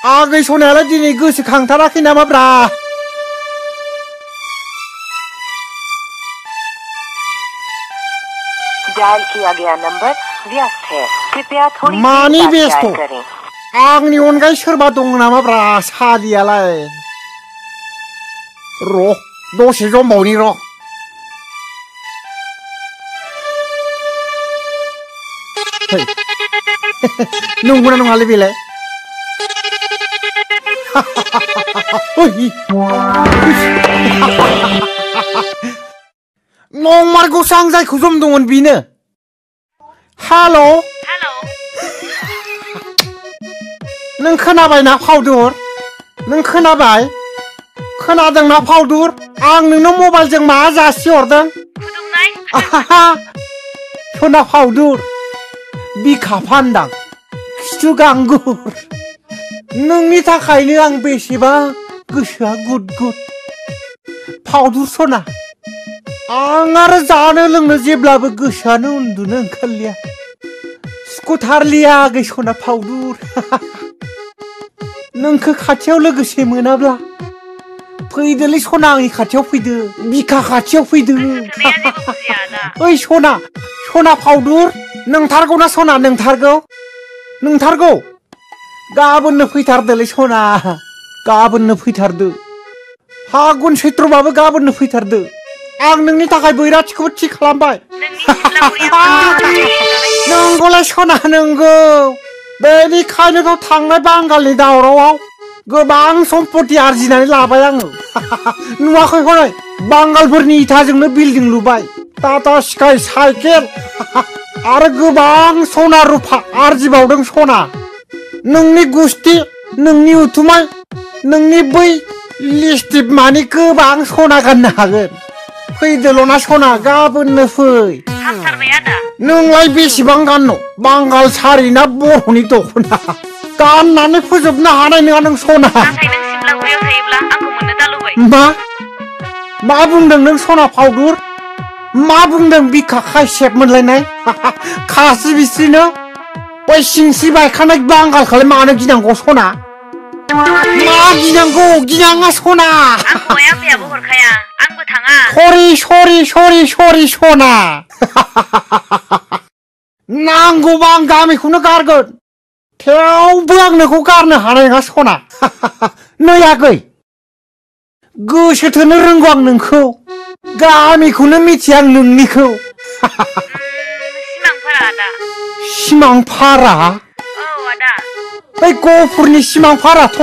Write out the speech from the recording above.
आगै सनायालाय दिनै गोसोखांथाराखै नामाब्रा? डायल किया गया नंबर व्यस्त है, कृपया थोड़ी मानि देर बाद व्यस्त? डायल करें। आंनि अनगायै सोरबा दं नामाब्रा सादियालाय? र' दसे जमबावनि र'। नंगौना नङालै बेलाय? नंमारगौसो आं जायखौ जमदोंमोन बेनो। हेल'। नों खोनाबायना फाउदुर? नों खोनाबाय? खोनादोंना फाउदुर? आं नोंनो मबाइलजों मा जासिहरदों? सना फाउदुर बिखा फान्दां खिथु गांगुर नोंनि थाखायनो आं बेसेबा गोसोआ गुद गुद फाउदुर सना आं आरो जानो लोंनो जेब्लाबो गोसोआनो उन्दुनो ओंखारलिया सुखुथारलिया आगै सना फाउदुर नोंखौ खाथियाव लोगोसे मोनाब्ला फैदोलै सना आंनि खाथियाव फैदो बिखा खाथियाव फैदो ओइ सना सना फाउदुर नोंथारगौना सना नोंथारगौ गाबोननो फैथारदोलै सना गाबोननो फैथारदो फागुन सैत्रबाबो गाबोननो फैथारदो आं नोंनि थाखाय बैराथिखौबो थि खालामबाय नंगौलै सना नंगौ बेनिखायनोथ' थांनाय बांगालनि दावरावआव गोबां सम्पति आरजिनानै लाबाय आङो नुवाखै हनै बांगालफोरनि इथाजोंनो बिल्डिं लुबाय टाटा स्काई साइकेल आरो गोबां सना रुफा आरजिबावदों सना नोंनि गुस्ति नोंनि उथुमाय नोंनि बै लिस्टिप मानि गोबां सना गाननो हागोन फैदोल'ना सना गाबोननो फै नोंलाय बेसेबां गाननो बांगाल सारि ना बर'नि दख'ना गाननानै फोजोबनो हानाय नङा नों सना मा बुंदों नों सना फाउदुर मा बुंदों बिखा खायसेब मोनलायनाय खासि बिस्रिनो बै सिंस्रि बायखानाय बांगालखौलाय मानो गिनांगौ सना मा गिनांगौ गिनाङा सना सरि सना नांगौबा आं गामिखौनो गारगोन थेवबो आं नोंखौ गारनो हानाय नङा सना नै आगै गोसो थोनो रोंगौ आं नोंखौ गामिखौनो मिथिया आं नोंनिखौ सिमांफारा बै गहपुरनि सिमांफाराथ'